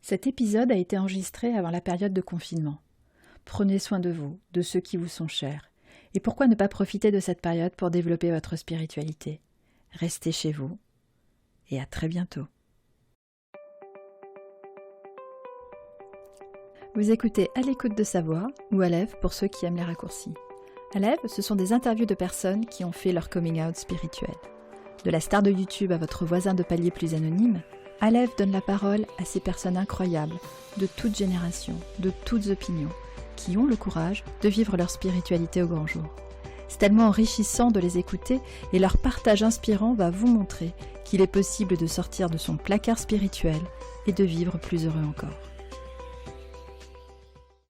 Cet épisode a été enregistré avant la période de confinement. Prenez soin de vous, de ceux qui vous sont chers. Et pourquoi ne pas profiter de cette période pour développer votre spiritualité? Restez chez vous et à très bientôt. Vous écoutez À l'écoute de sa voix ou Aleph pour ceux qui aiment les raccourcis. Aleph, ce sont des interviews de personnes qui ont fait leur coming out spirituel. De la star de YouTube à votre voisin de palier plus anonyme, Aleph donne la parole à ces personnes incroyables, de toutes générations, de toutes opinions, qui ont le courage de vivre leur spiritualité au grand jour. C'est tellement enrichissant de les écouter et leur partage inspirant va vous montrer qu'il est possible de sortir de son placard spirituel et de vivre plus heureux encore.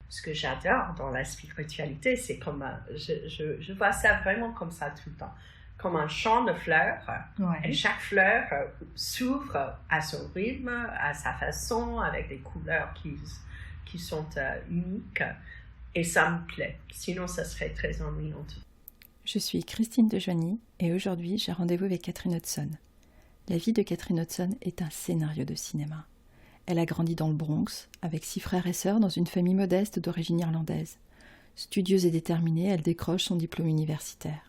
Ce que j'adore dans la spiritualité, c'est comme, je vois ça vraiment comme ça tout le temps, comme un champ de fleurs, et chaque fleur s'ouvre à son rythme, à sa façon, avec des couleurs qui sont uniques, et ça me plaît, sinon ça serait très ennuyant. Je suis Christine Dejoigny, et aujourd'hui j'ai rendez-vous avec Catherine Hudson. La vie de Catherine Hudson est un scénario de cinéma. Elle a grandi dans le Bronx, avec 6 frères et sœurs dans une famille modeste d'origine irlandaise. Studieuse et déterminée, elle décroche son diplôme universitaire.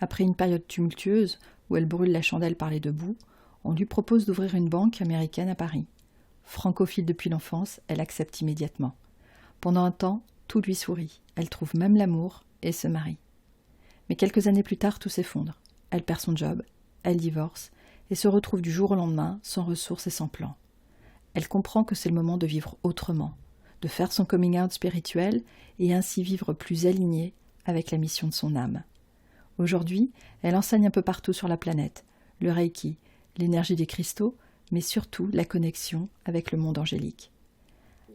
Après une période tumultueuse, où elle brûle la chandelle par les deux bouts, on lui propose d'ouvrir une banque américaine à Paris. Francophile depuis l'enfance, elle accepte immédiatement. Pendant un temps, tout lui sourit. Elle trouve même l'amour et se marie. Mais quelques années plus tard, tout s'effondre. Elle perd son job, elle divorce et se retrouve du jour au lendemain sans ressources et sans plan. Elle comprend que c'est le moment de vivre autrement, de faire son coming out spirituel et ainsi vivre plus alignée avec la mission de son âme. Aujourd'hui, elle enseigne un peu partout sur la planète, le Reiki, l'énergie des cristaux, mais surtout la connexion avec le monde angélique.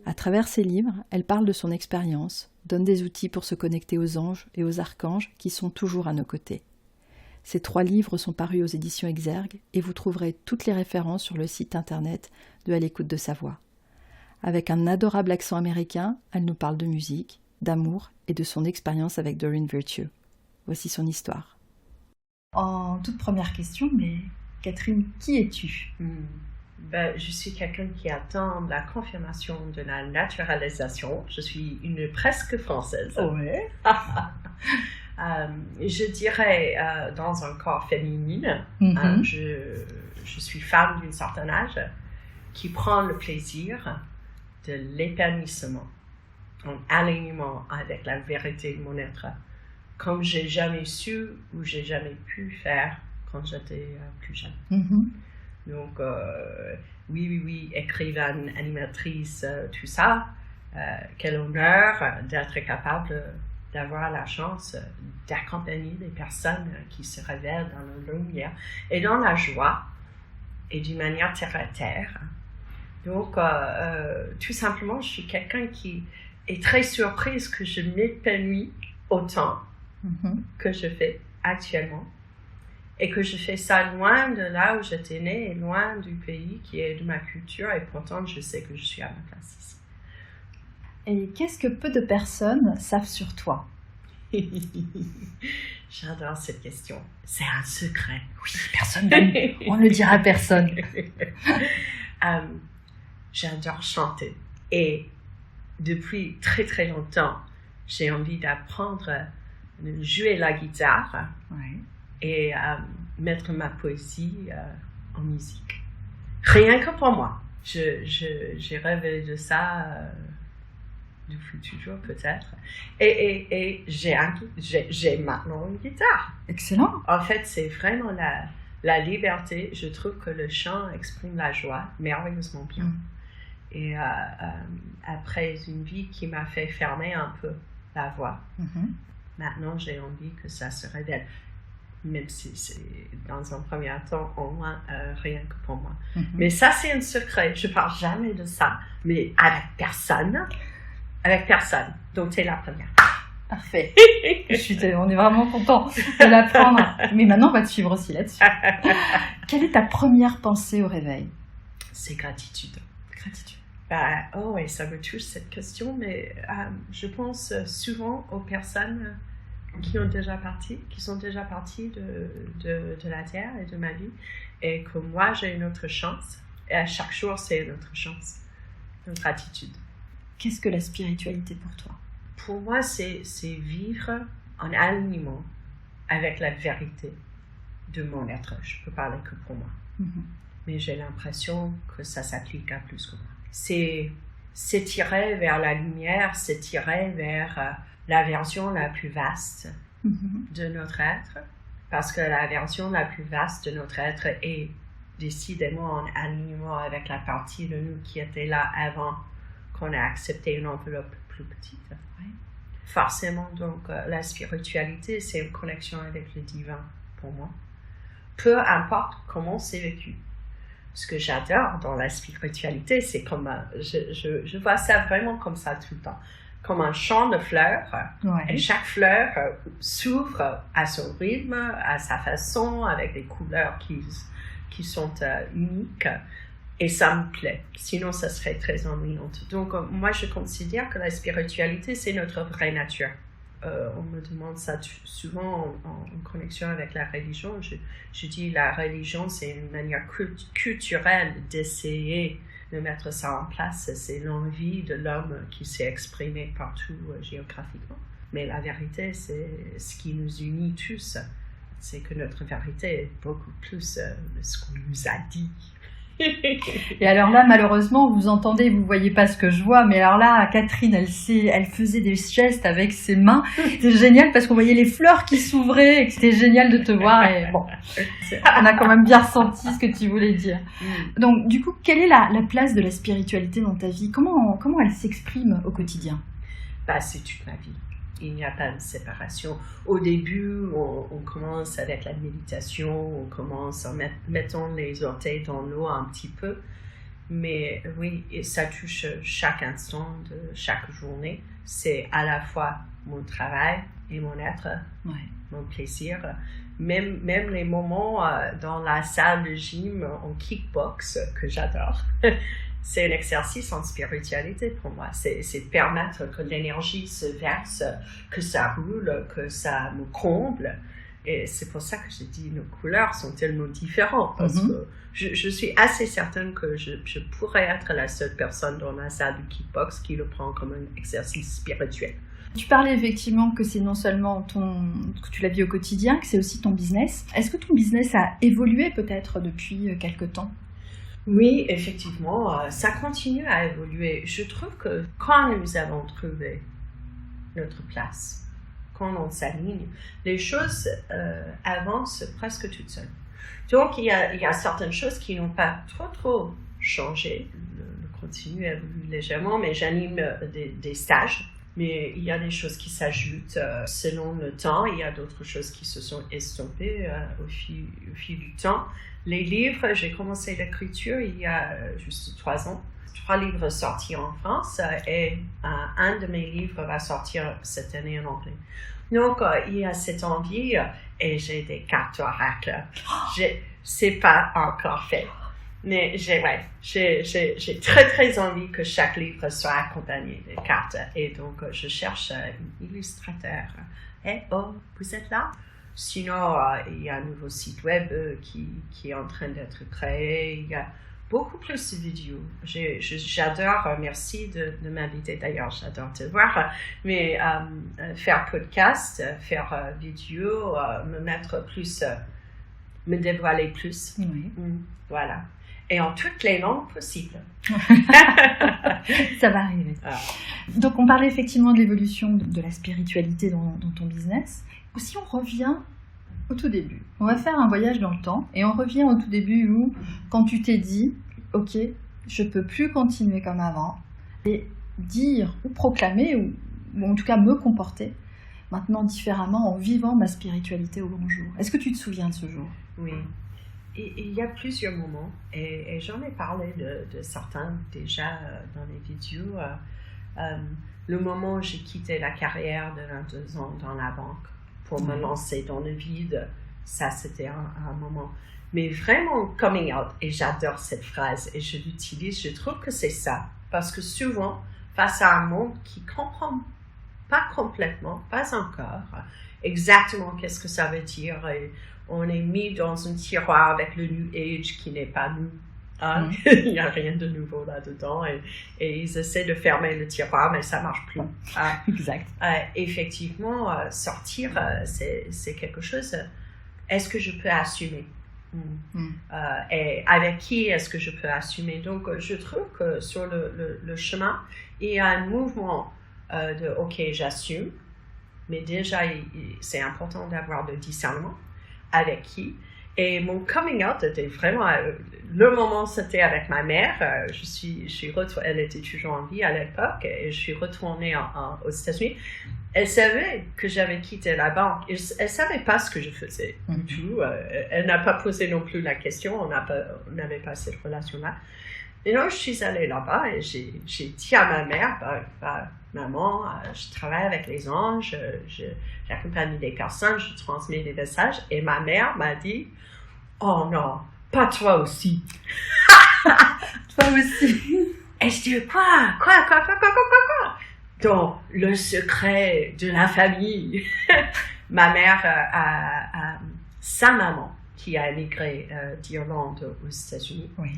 À travers ses livres, elle parle de son expérience, donne des outils pour se connecter aux anges et aux archanges qui sont toujours à nos côtés. Ces 3 livres sont parus aux éditions Exergue et vous trouverez toutes les références sur le site internet de À l'écoute de sa voix. Avec un adorable accent américain, elle nous parle de musique, d'amour et de son expérience avec Doreen Virtue. Voici son histoire. En toute première question, mais Catherine, qui es-tu? Je suis quelqu'un qui attend la confirmation de la naturalisation. Je suis une presque française. Ouais. Je dirais dans un corps féminin. Je suis femme d'un certain âge qui prend le plaisir de l'épanouissement en alignement avec la vérité de mon être, comme j'ai jamais su ou j'ai jamais pu faire quand j'étais plus jeune. Donc, oui, écrivaine, animatrice, tout ça. Quel honneur d'être capable d'avoir la chance d'accompagner des personnes qui se révèlent dans la lumière et dans la joie et d'une manière terre à terre. Donc, tout simplement, je suis quelqu'un qui est très surprise que je m'épanouis autant que je fais actuellement. Et que je fais ça loin de là où j'étais née et loin du pays qui est de ma culture. Et pourtant, je sais que je suis à ma place ici. Et qu'est-ce que peu de personnes savent sur toi? J'adore cette question. C'est un secret. Oui, personne. On ne le dira à personne. J'adore chanter. Et depuis très très longtemps, j'ai envie d'apprendre à jouer la guitare. Ouais. Et mettre ma poésie en musique. Rien que pour moi. J'ai rêvé de ça depuis toujours peut-être. Et j'ai maintenant une guitare. Excellent. En fait, c'est vraiment la liberté. Je trouve que le chant exprime la joie merveilleusement bien. Et après une vie qui m'a fait fermer un peu la voix, maintenant j'ai envie que ça se révèle. Même si c'est dans un premier temps, au moins, rien que pour moi. Mais ça, c'est un secret. Je ne parle jamais de ça, mais avec personne. Donc, tu es la première. Parfait. On est vraiment content de l'apprendre. Mais maintenant, on va te suivre aussi là-dessus. Quelle est ta première pensée au réveil? C'est gratitude. Gratitude. Et ça me touche cette question, mais je pense souvent aux personnes qui sont déjà parties de la terre et de ma vie, et que moi j'ai une autre chance, et à chaque jour c'est une autre chance. gratitude. Qu'est-ce que la spiritualité pour toi? Pour moi, c'est vivre en alignement avec la vérité de mon être. Je peux parler que pour moi. Mais j'ai l'impression que ça s'applique à plus que moi. C'est s'étirer vers la lumière, s'étirer vers la version la plus vaste de notre être. Parce que la version la plus vaste de notre être est décidément en alignement avec la partie de nous qui était là avant qu'on a accepté une enveloppe plus petite. Ouais. Forcément, donc, la spiritualité, c'est une connexion avec le divin pour moi. Peu importe comment c'est vécu. Ce que j'adore dans la spiritualité, c'est comme je vois ça vraiment comme ça tout le temps. Comme un champ de fleurs, et chaque fleur s'ouvre à son rythme, à sa façon, avec des couleurs qui sont uniques. Et ça me plaît, sinon ça serait très ennuyant. Donc moi je considère que la spiritualité c'est notre vraie nature. On me demande ça souvent en connexion avec la religion. Je dis la religion c'est une manière culturelle d'essayer de mettre ça en place. C'est l'envie de l'homme qui s'est exprimé partout géographiquement. Mais la vérité c'est ce qui nous unit tous. C'est que notre vérité est beaucoup plus de ce qu'on nous a dit. Et alors là, malheureusement, vous entendez, vous voyez pas ce que je vois, mais alors là, Catherine, elle faisait des gestes avec ses mains. C'était génial parce qu'on voyait les fleurs qui s'ouvraient et que c'était génial de te voir. Et bon, on a quand même bien ressenti ce que tu voulais dire. Donc, du coup, quelle est la place de la spiritualité dans ta vie? Comment elle s'exprime au quotidien? C'est toute ma vie. Il n'y a pas de séparation. Au début, on commence avec la méditation, on commence en mettant les orteils dans l'eau un petit peu. Mais oui, et ça touche chaque instant de chaque journée. C'est à la fois mon travail et mon être, mon plaisir. Même les moments dans la salle de gym en kickbox que j'adore. C'est un exercice en spiritualité pour moi. C'est permettre que l'énergie se verse, que ça roule, que ça me comble. Et c'est pour ça que je dis nos couleurs sont tellement différentes. Parce que je suis assez certaine que je pourrais être la seule personne dans la salle du kickbox qui le prend comme un exercice spirituel. Tu parlais effectivement que c'est non seulement que tu la vis au quotidien, que c'est aussi ton business. Est-ce que ton business a évolué peut-être depuis quelque temps? Oui, effectivement, ça continue à évoluer. Je trouve que quand nous avons trouvé notre place, quand on s'aligne, les choses avancent presque toutes seules. Donc, il y a certaines choses qui n'ont pas trop changé. Le contenu évolue légèrement, mais j'anime des stages. Mais il y a des choses qui s'ajoutent selon le temps. Il y a d'autres choses qui se sont estompées au fil du temps. Les livres, j'ai commencé l'écriture il y a juste 3 ans. 3 livres sortis en France et un de mes livres va sortir cette année en anglais. Donc, il y a cette envie et j'ai des cartes oracles. C'est pas encore fait. Mais j'ai très envie que chaque livre soit accompagné de cartes. Et donc, je cherche un illustrateur. Vous êtes là? Sinon, il y a un nouveau site web qui est en train d'être créé. Il y a beaucoup plus de vidéos. J'adore, merci de m'inviter d'ailleurs, j'adore te voir. Mais faire podcast, faire vidéo, me dévoiler plus. Oui. Voilà. Et en toutes les langues possibles. Ça va arriver. Donc, on parlait effectivement de l'évolution de la spiritualité dans ton business. Si on revient au tout début, on va faire un voyage dans le temps et on revient au tout début où, quand tu t'es dit, ok, je peux plus continuer comme avant et dire ou proclamer ou en tout cas me comporter maintenant différemment en vivant ma spiritualité au grand jour. Est-ce que tu te souviens de ce jour? Oui. Il y a plusieurs moments et j'en ai parlé de certains déjà dans les vidéos. Le moment où j'ai quitté la carrière de 22 ans dans la banque pour me lancer dans le vide, ça c'était un moment. Mais vraiment coming out, et j'adore cette phrase et je l'utilise, je trouve que c'est ça. Parce que souvent, face à un monde qui ne comprend pas complètement, pas encore, exactement qu'est-ce que ça veut dire, et on est mis dans un tiroir avec le New Age qui n'est pas nous. Il n'y a rien de nouveau là-dedans. Et ils essaient de fermer le tiroir, mais ça ne marche plus. Exact. Effectivement, sortir, c'est quelque chose. Est-ce que je peux assumer? Et avec qui est-ce que je peux assumer? Donc, je trouve que sur le chemin, il y a un mouvement de « OK, j'assume », mais déjà, c'est important d'avoir le discernement avec qui. Et mon coming out était vraiment, le moment c'était avec ma mère, elle était toujours en vie à l'époque, et je suis retournée aux États-Unis. Elle savait que j'avais quitté la banque, elle ne savait pas ce que je faisais du tout, elle n'a pas posé non plus la question, on n'avait pas cette relation-là. Et donc je suis allée là-bas et j'ai dit à ma mère, maman, je travaille avec les anges, j'accompagne des personnes, je transmets des messages, et ma mère m'a dit, oh non, pas toi aussi. Toi aussi. Et je dis, quoi? Donc, le secret de la famille. Ma mère sa maman, qui a émigré d'Irlande aux États-Unis. Oui.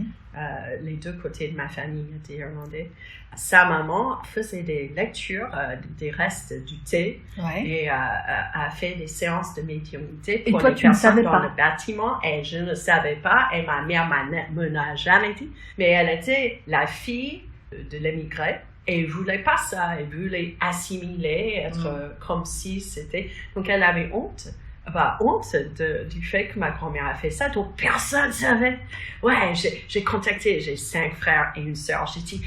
Les deux côtés de ma famille étaient irlandais. Sa maman faisait des lectures des restes du thé et a fait des séances de médiumnité pour les personnes dans le bâtiment. Et je ne savais pas, et ma mère me l'a jamais dit, mais elle était la fille de l'émigré. Et elle ne voulait pas ça, elle voulait assimiler, être comme si c'était... Donc elle avait honte du fait que ma grand-mère a fait ça, donc personne ne savait. Ouais, j'ai contacté, j'ai 5 frères et une sœur, j'ai dit,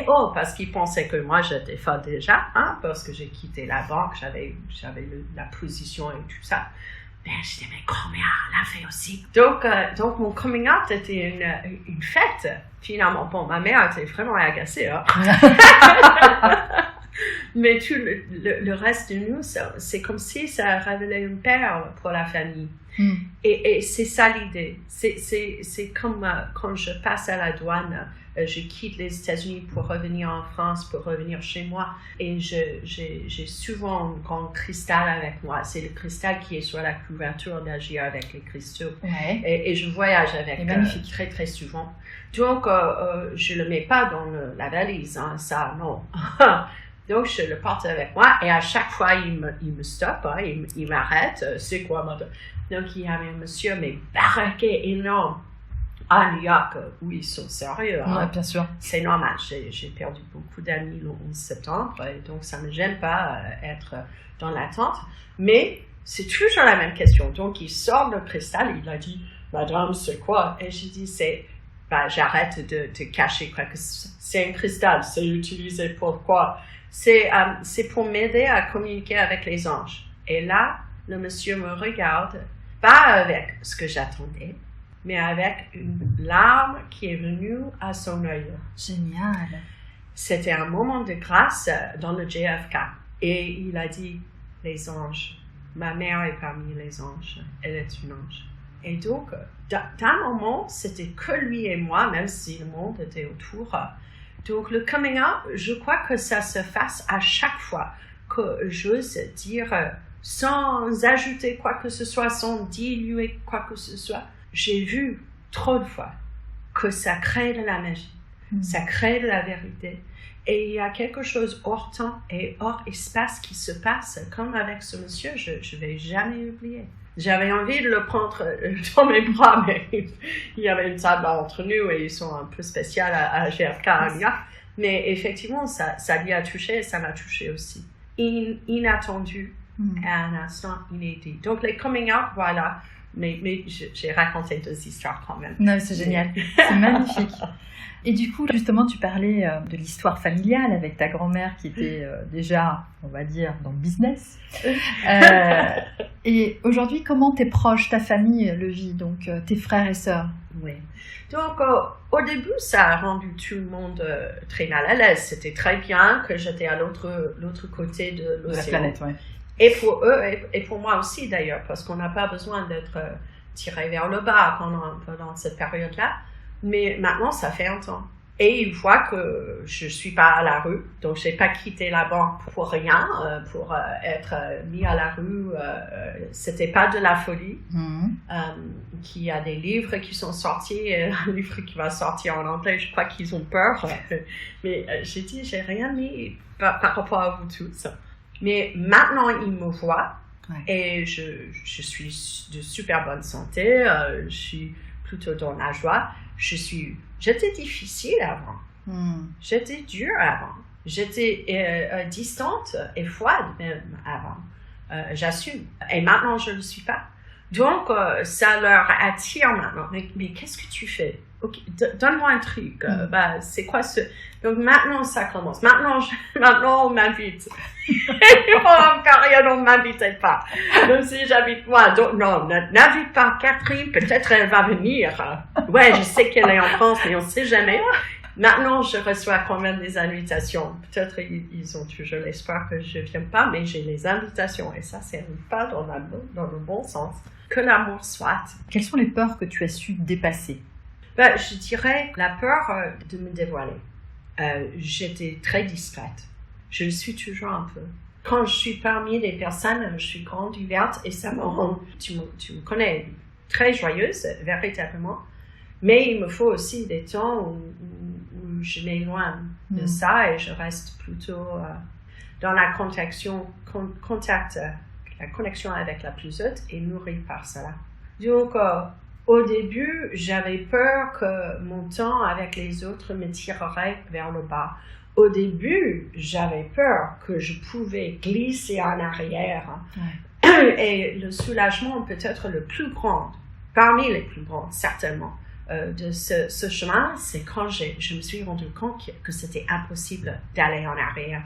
oh, parce qu'ils pensaient que moi j'étais folle déjà, parce que j'ai quitté la banque, j'avais la position et tout ça. Ben, je dis, mais grand-mère l'a fait aussi. Donc mon coming out était une fête, finalement. Bon, ma mère était vraiment agacée, Mais tout le reste de nous, c'est comme si ça révélait une perle pour la famille. Et c'est ça l'idée. C'est comme quand je passe à la douane, je quitte les États-Unis pour revenir en France, pour revenir chez moi. Et j'ai souvent un grand cristal avec moi. C'est le cristal qui est sur la couverture d'Agir avec les cristaux. Ouais. Et je voyage avec très, très souvent. Donc, je ne le mets pas dans la valise, ça, non. Donc, je le porte avec moi et à chaque fois, il me stoppe, il m'arrête. C'est quoi, madame? Donc, il y avait un monsieur, mais baraqué énorme à New York, où ils sont sérieux. Oui, bien sûr. C'est normal. J'ai perdu beaucoup d'amis le 11 septembre, et donc ça ne me gêne pas être dans l'attente. Mais c'est toujours la même question. Donc, il sort le cristal, il a dit, madame, c'est quoi? Et j'ai dit, j'arrête de te cacher quoi que c'est un cristal, c'est utilisé pour quoi? C'est pour m'aider à communiquer avec les anges. Et là, le monsieur me regarde, pas avec ce que j'attendais, mais avec une larme qui est venue à son œil. Génial. C'était un moment de grâce dans le JFK. Et il a dit, les anges, ma mère est parmi les anges, elle est une ange. Et donc, d'un moment, c'était que lui et moi, même si le monde était autour. Donc, le coming out, je crois que ça se fasse à chaque fois que j'ose dire, sans ajouter quoi que ce soit, sans diluer quoi que ce soit. J'ai vu trop de fois que ça crée de la magie, ça crée de la vérité. Et il y a quelque chose hors temps et hors espace qui se passe, comme avec ce monsieur, je ne vais jamais oublier. J'avais envie de le prendre dans mes bras, mais il y avait une table entre nous et ils sont un peu spéciaux à GFK. Mais effectivement, ça lui a touché et ça m'a touché aussi. Inattendu à un instant inédit. Donc, les coming out, voilà. Mais j'ai raconté 2 histoires quand même. Non, c'est génial. C'est magnifique. Et du coup, justement, tu parlais de l'histoire familiale avec ta grand-mère qui était déjà, on va dire, dans le business. Et aujourd'hui, comment tes proches, ta famille le vit, donc tes frères et sœurs? Oui. Donc, au début, ça a rendu tout le monde très mal à l'aise. C'était très bien que j'étais à l'autre côté de l'océan. La planète, oui. Et pour eux, et pour moi aussi d'ailleurs, parce qu'on n'a pas besoin d'être tiré vers le bas pendant cette période-là. Mais maintenant, ça fait un temps. Et il voit que je suis pas à la rue, donc j'ai pas quitté la banque pour rien, pour être mis à la rue. C'était pas de la folie. Qu'il y a des livres qui sont sortis, un livre qui va sortir en anglais, je crois qu'ils ont peur. Mais j'ai dit, j'ai rien mis par rapport à vous tous. Mais maintenant, ils me voient et je suis de super bonne santé, je suis plutôt dans la joie. J'étais difficile avant. J'étais dure avant. J'étais distante et froide même avant. J'assume. Et maintenant, je ne le suis pas. Donc, ça leur attire maintenant. Mais qu'est-ce que tu fais? Okay, donne-moi un truc. C'est quoi ce... Donc, maintenant, ça commence. Maintenant, on m'invite. Encore rien, on ne m'invitait pas. Donc, si j'invite moi, donc, non, n'invite pas Catherine. Peut-être elle va venir. Ouais, je sais qu'elle est en France, mais on ne sait jamais. Maintenant, je reçois quand même des invitations. Peut-être ils ont toujours l'espoir que je ne vienne pas, mais j'ai les invitations. Et ça, c'est pas dans le bon sens. Que l'amour soit. Quelles sont les peurs que tu as su dépasser? Je dirais la peur de me dévoiler. J'étais très discrète. Je le suis toujours un peu. Quand je suis parmi les personnes, je suis grande, ouverte et ça me rend, tu me connais, très joyeuse, véritablement. Mais il me faut aussi des temps où je m'éloigne de ça et je reste plutôt dans la connexion avec la plus haute et nourrie par cela. Donc, au début, j'avais peur que mon temps avec les autres me tirerait vers le bas. Au début, j'avais peur que je pouvais glisser en arrière. Et le soulagement peut-être le plus grand, parmi les plus grands, certainement, de ce chemin, c'est quand je me suis rendu compte que c'était impossible d'aller en arrière.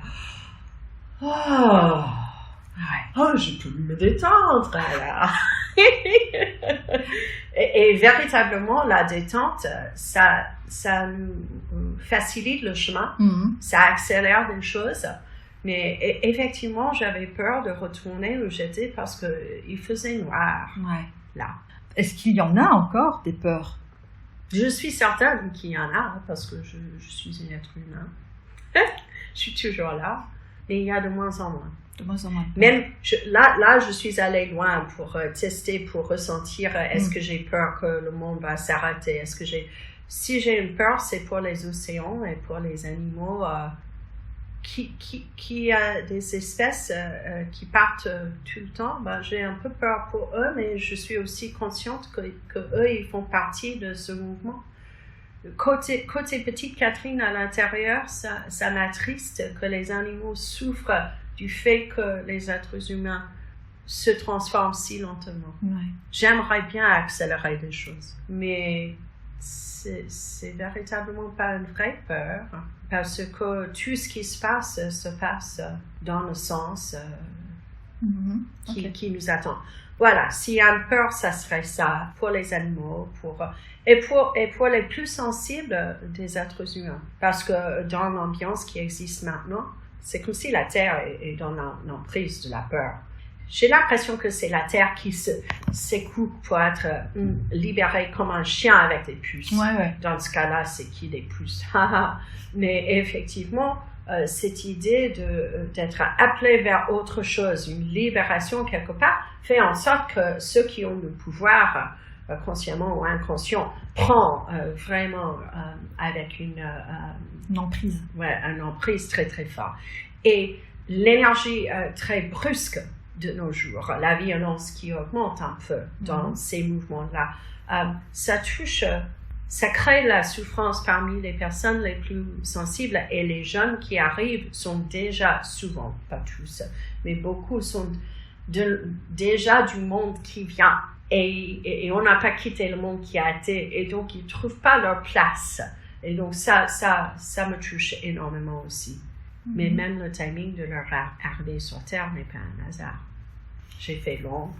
Je peux me détendre alors. et véritablement, la détente, ça nous facilite le chemin, ça accélère des choses. Mais effectivement, j'avais peur de retourner où j'étais parce qu'il faisait noir là. Est-ce qu'il y en a encore des peurs? Je suis certaine qu'il y en a parce que je suis un être humain. Je suis toujours là, mais il y a de moins en moins. De moins en moins. Même là, je suis allée loin pour tester, pour ressentir. Est-ce que j'ai peur que le monde va s'arrêter? Si j'ai une peur, c'est pour les océans et pour les animaux qui a des espèces qui partent tout le temps. J'ai un peu peur pour eux, mais je suis aussi consciente que eux, ils font partie de ce mouvement. Côté petite Catherine à l'intérieur, ça m'attriste que les animaux souffrent du fait que les êtres humains se transforment si lentement. J'aimerais bien accélérer des choses, mais c'est véritablement pas une vraie peur, parce que tout ce qui se passe dans le sens qui nous attend. Voilà, s'il y a une peur, ça serait ça, pour les animaux, et pour les plus sensibles des êtres humains. Parce que dans l'ambiance qui existe maintenant, c'est comme si la Terre est dans l'emprise de la peur. J'ai l'impression que c'est la Terre qui s'écoute pour être libérée comme un chien avec des puces. Dans ce cas-là, c'est qui les puces? Mais effectivement, cette idée d'être appelé vers autre chose, une libération quelque part, fait en sorte que ceux qui ont le pouvoir, consciemment ou inconscient, prend vraiment avec une emprise. Une emprise très très forte. Et l'énergie très brusque de nos jours, la violence qui augmente un peu dans ces mouvements-là, ça touche, ça crée la souffrance parmi les personnes les plus sensibles, et les jeunes qui arrivent sont déjà souvent, pas tous, mais beaucoup sont déjà du monde qui vient, et on n'a pas quitté le monde qui a été, et donc ils ne trouvent pas leur place. Et donc ça me touche énormément aussi. Mais même le timing de leur arrivée sur Terre n'est pas un hasard. J'ai fait long.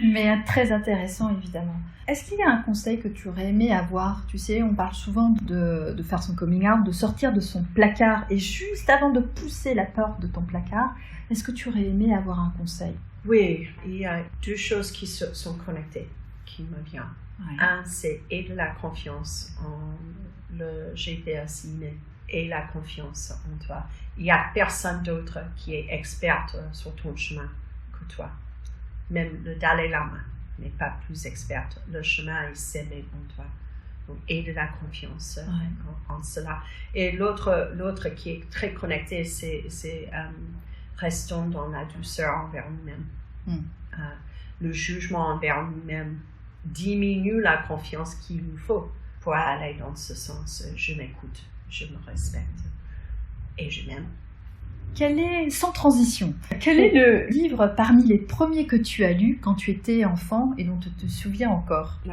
Mais très intéressant, évidemment. Est-ce qu'il y a un conseil que tu aurais aimé avoir? Tu sais, on parle souvent de faire son coming out, de sortir de son placard. Et juste avant de pousser la porte de ton placard, est-ce que tu aurais aimé avoir un conseil? Oui, il y a deux choses qui sont connectées, qui me viennent. Un, c'est de la confiance le GPS inné et la confiance en toi. Il n'y a personne d'autre qui est experte sur ton chemin que toi. Même le Dalai Lama n'est pas plus experte. Le chemin est semé en toi. Donc, et de la confiance en cela. Et l'autre qui est très connecté, c'est restons dans la douceur envers nous-mêmes. Le jugement envers nous-mêmes diminue la confiance qu'il nous faut pour aller dans ce sens. Je m'écoute, je me respecte et je m'aime. Sans transition, quel est le livre parmi les premiers que tu as lu quand tu étais enfant et dont tu te souviens encore? Oui.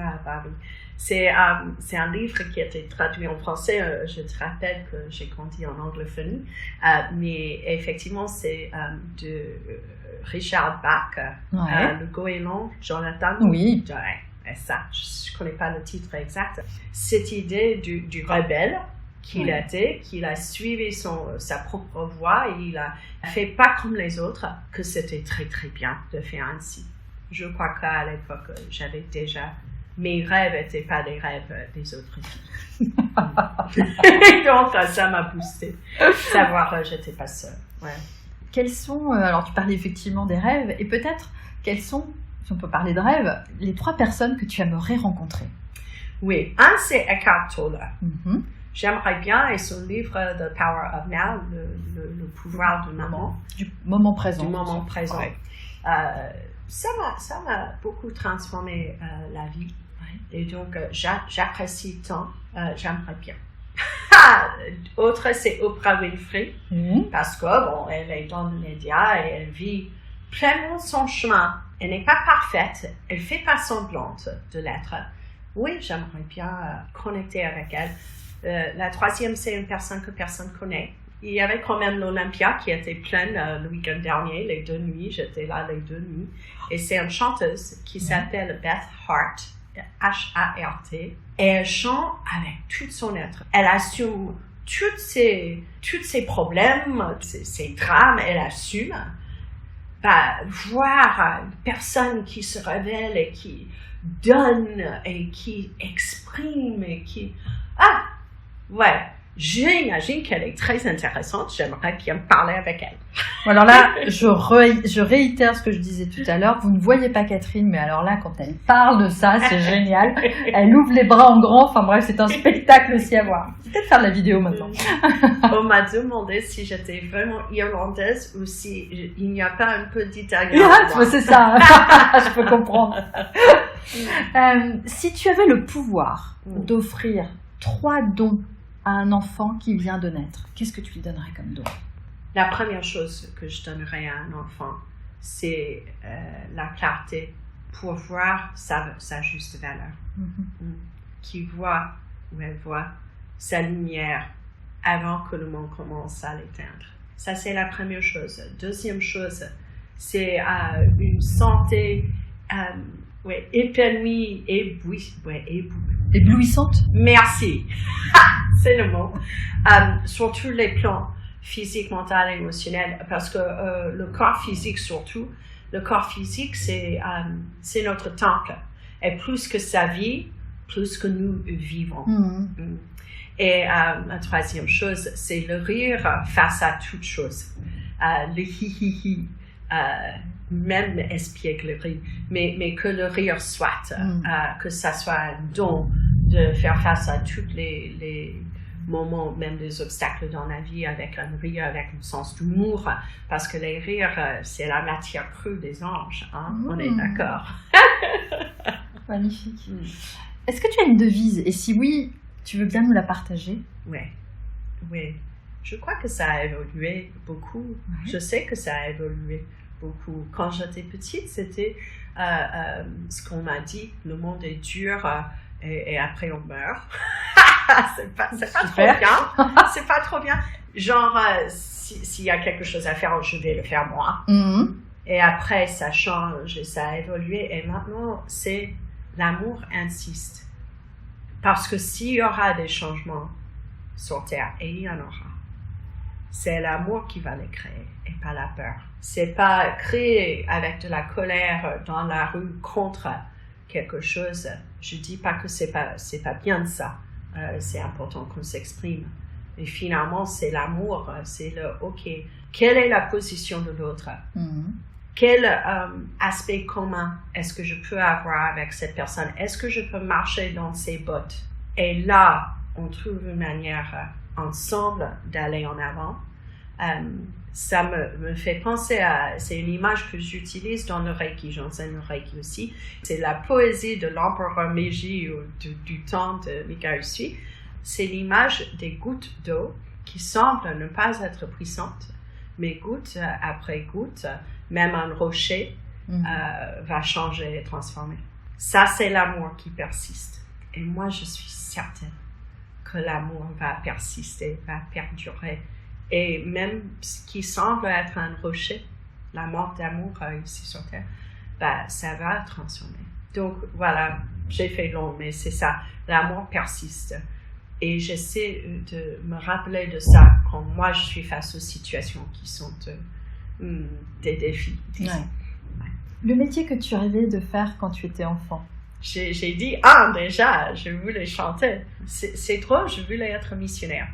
C'est un livre qui a été traduit en français. Je te rappelle que j'ai grandi en anglophonie, mais effectivement, c'est de Richard Bach, Le Goéland, Jonathan. Oui. Ça, je ne connais pas le titre exact. Cette idée du rebelle qu'il a suivi sa propre voie et il a fait pas comme les autres, que c'était très très bien de faire ainsi. Je crois qu'à l'époque, j'avais déjà... Mes rêves n'étaient pas les rêves des autres filles. Donc, ça m'a boosté. Savoir que je n'étais pas seule. Ouais. Quels sont, alors tu parlais effectivement des rêves, et peut-être, quels sont, si on peut parler de rêves, les 3 personnes que tu aimerais rencontrer? Oui, c'est Eckhart Tolle. J'aimerais bien, et son livre The Power of Now, le pouvoir du moment. Du moment présent. Du moment présent. Ouais. Ça m'a beaucoup transformé la vie. Et donc, j'apprécie tant, j'aimerais bien. Autre, c'est Oprah Winfrey, parce que, elle est dans le média et elle vit pleinement son chemin. Elle n'est pas parfaite, elle ne fait pas semblante de l'être. Oui, j'aimerais bien connecter avec elle. La 3e, c'est une personne que personne ne connaît. Il y avait quand même l'Olympia qui était pleine le week-end dernier, les 2 nuits. J'étais là les 2 nuits. Et c'est une chanteuse qui s'appelle Beth Hart, H-A-R-T. Et elle chante avec tout son être. Elle assume tous ses problèmes, ses drames, elle assume. Voir une personne qui se révèle et qui donne et qui exprime et qui... J'imagine qu'elle est très intéressante. J'aimerais bien parler avec elle. Alors là, je réitère ce que je disais tout à l'heure. Vous ne voyez pas Catherine, mais alors là, quand elle parle de ça, c'est génial. Elle ouvre les bras en grand. Enfin bref, c'est un spectacle aussi à voir. Peut-être faire de la vidéo maintenant. On m'a demandé si j'étais vraiment irlandaise ou si il n'y a pas un peu d'italien. C'est ça. Je peux comprendre. Si tu avais le pouvoir d'offrir 3 dons à un enfant qui vient de naître, qu'est-ce que tu lui donnerais comme don? La première chose que je donnerais à un enfant, c'est la clarté pour voir sa juste valeur. Qui voit ou elle voit sa lumière avant que le monde commence à l'éteindre. Ça, c'est la première chose. Deuxième chose, c'est une santé épanouie, éblouissante. Merci. C'est le mot. Sur tous les plans, physique, mental, émotionnel, parce que le corps physique surtout, le corps physique, c'est notre temple. Et plus que sa vie, plus que nous vivons. Et la troisième chose, c'est le rire face à toute chose. Le hi-hi-hi, même espièglerie, mais que le rire soit, que ça soit un don de faire face à tous les moments, même des obstacles dans la vie, avec un rire, avec un sens d'humour, parce que les rires, c'est la matière crue des anges, on est d'accord. Magnifique. Est-ce que tu as une devise? Et si oui, tu veux bien nous la partager? Oui. Je crois que ça a évolué beaucoup. Je sais que ça a évolué beaucoup. Quand j'étais petite, c'était ce qu'on m'a dit, le monde est dur et après on meurt. c'est pas trop bien. C'est pas trop bien. Genre, s'il y a quelque chose à faire, je vais le faire moi. Et après, ça change, ça a évolué. Et maintenant, c'est l'amour insiste. Parce que s'il y aura des changements sur Terre, et il y en aura, c'est l'amour qui va les créer et pas la peur. C'est pas créer avec de la colère dans la rue contre quelque chose. Je dis pas que c'est pas bien de ça. c'est important qu'on s'exprime. Et finalement, c'est l'amour, c'est OK, quelle est la position de l'autre? Quel aspect commun est-ce que je peux avoir avec cette personne? Est-ce que je peux marcher dans ses bottes? Et là, on trouve une manière ensemble d'aller en avant. Ça me fait penser c'est une image que j'utilise dans le Reiki, j'enseigne le Reiki aussi. C'est la poésie de l'empereur Meiji du temps de Mikao Usui. C'est l'image des gouttes d'eau qui semblent ne pas être puissantes, mais goutte après goutte, même un rocher va changer et transformer. Ça, c'est l'amour qui persiste. Et moi, je suis certaine que l'amour va persister, va perdurer. Et même ce qui semble être un rocher, la mort d'amour ici sur Terre, ça va transformer. Donc voilà, j'ai fait long, mais c'est ça, l'amour persiste. Et j'essaie de me rappeler de ça quand moi je suis face aux situations qui sont des défis. Ouais. Le métier que tu rêvais de faire quand tu étais enfant? J'ai dit, déjà, je voulais chanter. C'est drôle, je voulais être missionnaire.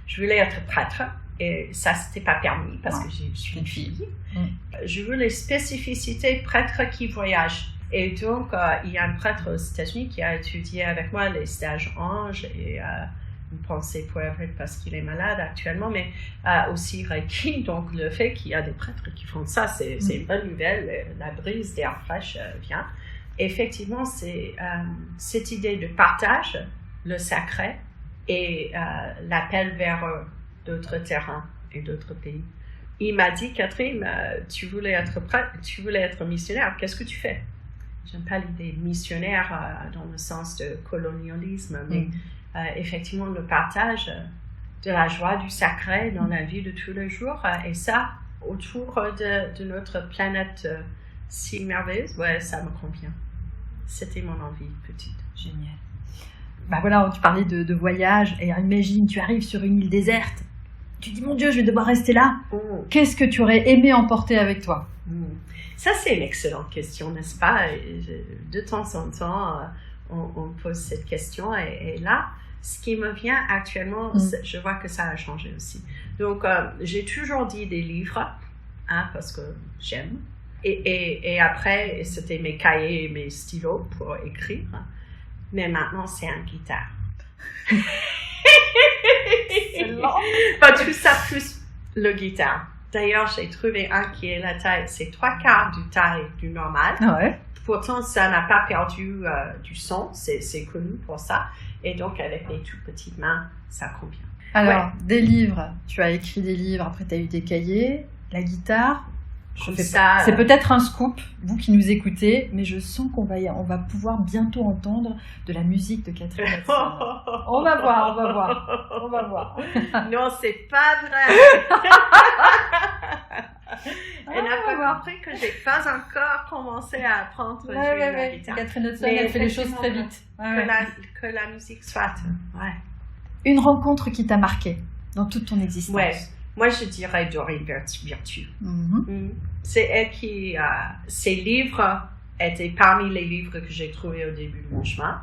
Je voulais être prêtre. Et ça, c'était pas permis parce que je suis une fille. Je voulais spécificité prêtre qui voyage. Et donc, il y a un prêtre aux États-Unis qui a étudié avec moi les stages anges et une pensée poétique parce qu'il est malade actuellement, mais aussi Reiki. Donc, le fait qu'il y a des prêtres qui font ça, c'est une bonne nouvelle. La brise d'air fraîche vient. Effectivement, c'est cette idée de partage, le sacré et l'appel vers d'autres terrains et d'autres pays. Il m'a dit, Catherine, tu voulais être prêtre, tu voulais être missionnaire, qu'est-ce que tu fais? J'aime pas l'idée missionnaire dans le sens de colonialisme, mais effectivement le partage de la joie du sacré dans la vie de tous les jours, et ça, autour de notre planète si merveilleuse, ça me convient. C'était mon envie petite. Génial. Voilà, tu parlais de voyage, et imagine, tu arrives sur une île déserte, tu dis, mon Dieu, je vais devoir rester là. Qu'est-ce que tu aurais aimé emporter avec toi? Ça, c'est une excellente question, n'est-ce pas? De temps en temps, on pose cette question, et là, ce qui me vient actuellement, je vois que ça a changé aussi. Donc, j'ai toujours dit des livres, parce que j'aime. Et après, c'était mes cahiers et mes stylos pour écrire. Mais maintenant, c'est un guitare. C'est long. Tout ça plus le guitare. D'ailleurs, j'ai trouvé un qui est la taille, c'est 3/4 du taille du normal. Pourtant, ça n'a pas perdu du son, c'est connu pour ça. Et donc, avec mes toutes petites mains, ça convient. Alors, des livres, tu as écrit des livres, après tu as eu des cahiers, la guitare. C'est peut-être un scoop, vous qui nous écoutez, mais je sens qu'on va pouvoir bientôt entendre de la musique de Catherine Hudson. On va voir. Non, c'est pas vrai. Elle n'a pas compris que j'ai pas encore commencé à apprendre à jouer la guitare. Catherine Hudson, elle fait les choses très vite. Que la musique soit. Une rencontre qui t'a marqué dans toute ton existence. Moi, je dirais Doreen Virtue. C'est elle qui... ses livres étaient parmi les livres que j'ai trouvés au début de mon chemin.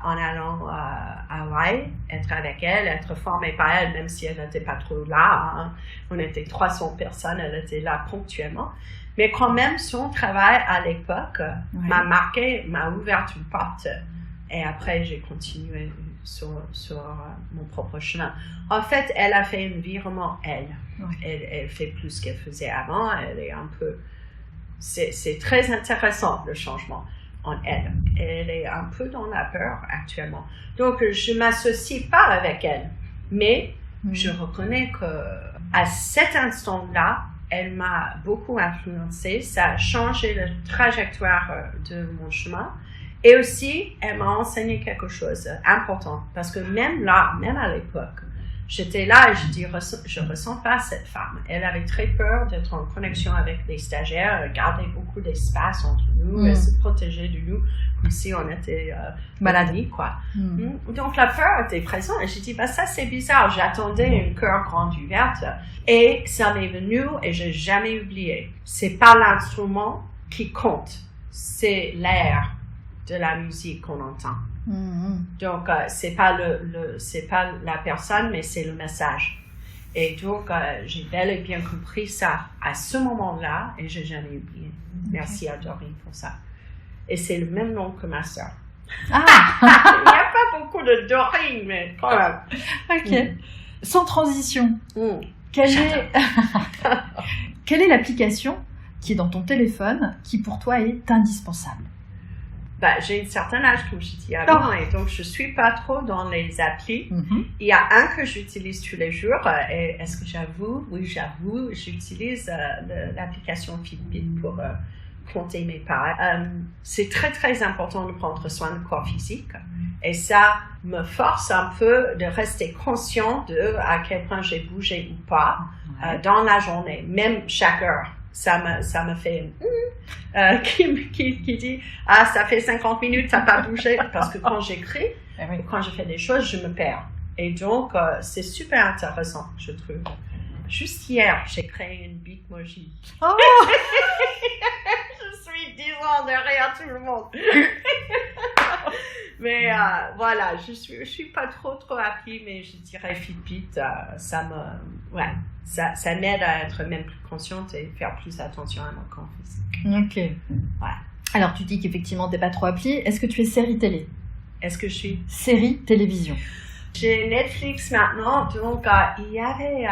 En allant à Hawaï, être avec elle, être formée par elle, même si elle n'était pas trop là. On était 300 personnes, elle était là ponctuellement. Mais quand même, son travail à l'époque m'a marqué, m'a ouvert une porte. Et après, j'ai continué sur mon propre chemin. En fait, elle a fait un virement, elle. Elle fait plus qu'elle faisait avant. Elle est un peu... C'est très intéressant, le changement en elle. Elle est un peu dans la peur actuellement. Donc, je ne m'associe pas avec elle. Mais je reconnais qu'à cet instant-là, elle m'a beaucoup influencée. Ça a changé la trajectoire de mon chemin. Et aussi, elle m'a enseigné quelque chose d'important. Parce que même là, même à l'époque, j'étais là et je dis, je ressens pas cette femme. Elle avait très peur d'être en connexion avec les stagiaires, elle gardait beaucoup d'espace entre nous, elle se protégeait de nous, comme si on était maladie, quoi. Donc la peur était présente et j'ai dit, ça c'est bizarre, j'attendais une cœur grande ouverte et ça m'est venu et j'ai jamais oublié. C'est pas l'instrument qui compte, c'est l'air de la musique qu'on entend. Donc, c'est pas la personne, mais c'est le message. Et donc, j'ai bel et bien compris ça à ce moment-là, et j'ai jamais oublié. Merci à Dorine pour ça. Et c'est le même nom que ma sœur. Ah. Il n'y a pas beaucoup de Dorine, mais quand même. Ok. Sans transition, quelle est l'application qui est dans ton téléphone qui pour toi est indispensable? J'ai un certain âge, comme je dis avant, et donc je ne suis pas trop dans les applis. Il y a un que j'utilise tous les jours, et est-ce que j'avoue? Oui, j'avoue, j'utilise l'application Fitbit pour compter mes pas. C'est très, très important de prendre soin du corps physique, et ça me force un peu de rester conscient de à quel point j'ai bougé ou pas dans la journée, même chaque heure. Ça me fait qui dit ça fait 50 minutes t'as pas bougé, parce que quand j'écris ou quand je fais des choses je me perds, et donc c'est super intéressant, je trouve. Juste hier j'ai créé une Bitmoji. Je suis 10 ans derrière tout le monde. Mais voilà, je suis pas trop appli, mais je dirais Fitbit, ça m'aide à être même plus consciente et faire plus attention à mon corps physique. Ok. Voilà. Alors tu dis qu'effectivement t'es pas trop appli. Est-ce que tu es série télé? Est-ce que je suis série télévision? J'ai Netflix maintenant, donc il y avait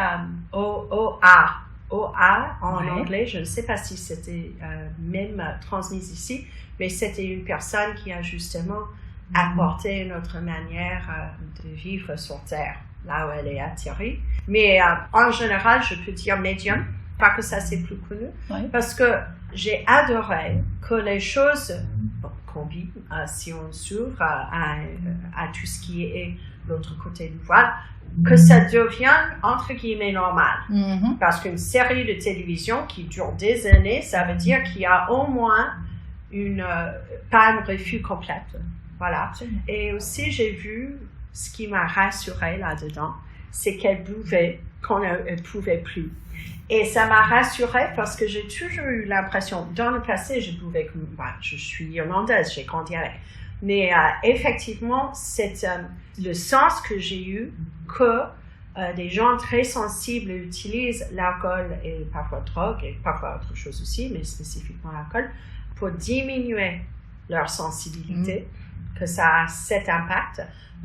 OA en anglais, je ne sais pas si c'était même transmis ici, mais c'était une personne qui a justement apporté une autre manière de vivre sur Terre, là où elle est atterrie. Mais en général, je peux dire Medium, pas que ça c'est plus connu, parce que j'ai adoré que les choses qu'on vit, si on s'ouvre à tout ce qui est l'autre côté du voile, que ça devienne entre guillemets normal. Parce qu'une série de télévision qui dure des années, ça veut dire qu'il y a au moins pas une refus complète. Voilà. Et aussi, j'ai vu ce qui m'a rassurée là-dedans, c'est qu'elle buvait quand elle ne pouvait plus. Et ça m'a rassurée parce que j'ai toujours eu l'impression, dans le passé, je buvais comme, je suis irlandaise, j'ai grandi avec. Mais effectivement, c'est le sens que j'ai eu que des gens très sensibles utilisent l'alcool et parfois drogue et parfois autre chose aussi, mais spécifiquement l'alcool, pour diminuer leur sensibilité, que ça a cet impact.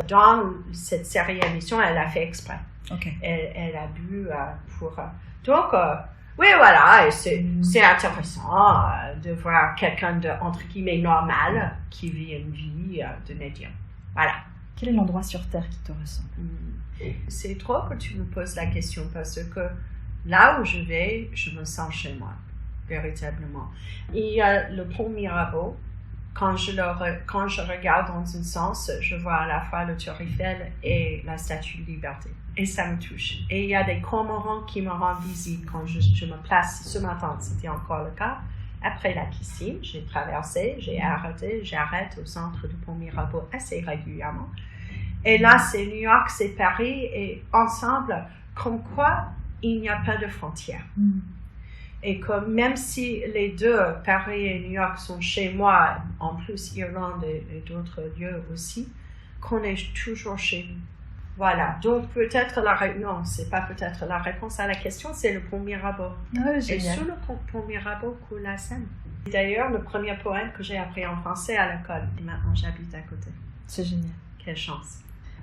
Dans cette série d'émissions, elle a fait exprès. Elle a bu pour... Donc, oui, voilà, et c'est intéressant de voir quelqu'un de, entre guillemets, normal qui vit une vie de médium. Voilà. Quel est l'endroit sur Terre qui te ressemble? C'est drôle que tu me poses la question, parce que là où je vais, je me sens chez moi, véritablement. Il y a le pont Mirabeau. Quand je regarde dans un sens, je vois à la fois le Tour Eiffel et la Statue de Liberté. Et ça me touche. Et il y a des cormorans qui me rendent visite quand je me place. Ce matin, c'était encore le cas. Après la piscine, j'ai traversé, j'arrête au centre du pont Mirabeau assez régulièrement. Et là, c'est New York, c'est Paris, et ensemble, comme quoi il n'y a pas de frontières. Et que même si les deux, Paris et New York, sont chez moi, en plus Irlande et d'autres lieux aussi, qu'on est toujours chez nous. Voilà. Donc peut-être c'est pas peut-être la réponse à la question, c'est le pont Mirabeau. Et sous le pont Mirabeau coule la Seine. D'ailleurs, le premier poème que j'ai appris en français à l'école, et maintenant j'habite à côté. C'est génial. Quelle chance.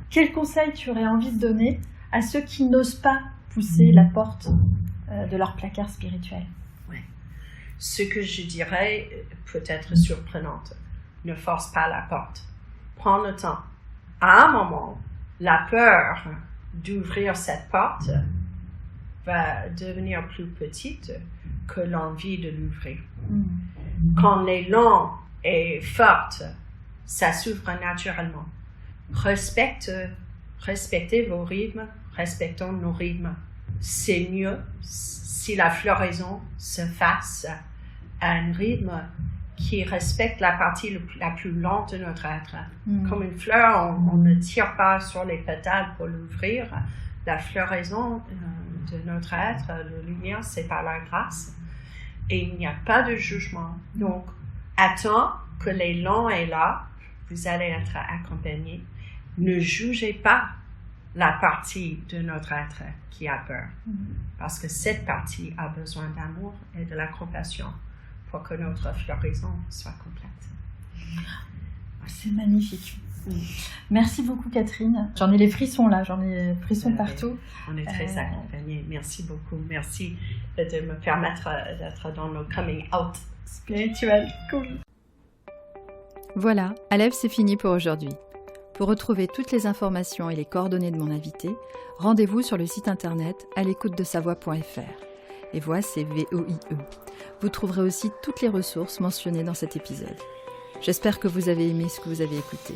Quel conseil tu aurais envie de donner à ceux qui n'osent pas pousser la porte de leur placard spirituel? Ce que je dirais peut être surprenante. Ne force pas la porte. Prends le temps. À un moment, la peur d'ouvrir cette porte va devenir plus petite que l'envie de l'ouvrir. Quand l'élan est fort, ça s'ouvre naturellement. Respectez vos rythmes, respectons nos rythmes. C'est mieux si la floraison se fasse à un rythme qui respecte la partie la plus lente de notre être. Comme une fleur, on ne tire pas sur les pétales pour l'ouvrir. La floraison de notre être, de lumière, c'est par la grâce. Et il n'y a pas de jugement. Donc, attends que l'élan est là. vous allez être accompagné. Ne jugez pas la partie de notre être qui a peur, parce que cette partie a besoin d'amour et de la compassion pour que notre floraison soit complète. C'est magnifique. Merci beaucoup Catherine. J'en ai les frissons là, j'en ai les frissons partout. On est très accompagnés. Merci beaucoup. Merci de me permettre d'être dans nos coming out spirituels. Cool. Voilà, Alève, c'est fini pour aujourd'hui. Pour retrouver toutes les informations et les coordonnées de mon invité, rendez-vous sur le site internet alécoutedesavoix.fr. Et voix, c'est V-O-I-E. Vous trouverez aussi toutes les ressources mentionnées dans cet épisode. J'espère que vous avez aimé ce que vous avez écouté.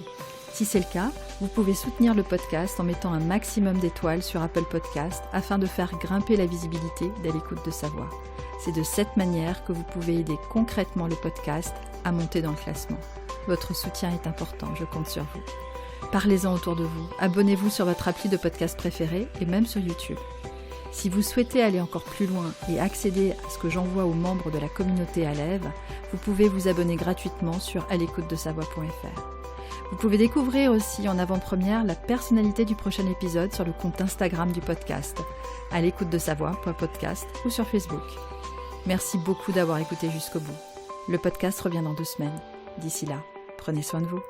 Si c'est le cas, vous pouvez soutenir le podcast en mettant un maximum d'étoiles sur Apple Podcast afin de faire grimper la visibilité d'À l'écoute de sa voix. C'est de cette manière que vous pouvez aider concrètement le podcast à monter dans le classement. Votre soutien est important, je compte sur vous. Parlez-en autour de vous, abonnez-vous sur votre appli de podcast préféré et même sur YouTube. Si vous souhaitez aller encore plus loin et accéder à ce que j'envoie aux membres de la communauté Alève, vous pouvez vous abonner gratuitement sur alécoutedesavoix.fr. Vous pouvez découvrir aussi en avant-première la personnalité du prochain épisode sur le compte Instagram du podcast, alécoutedesavoix.podcast ou sur Facebook. Merci beaucoup d'avoir écouté jusqu'au bout. Le podcast revient dans 2 semaines. D'ici là, prenez soin de vous.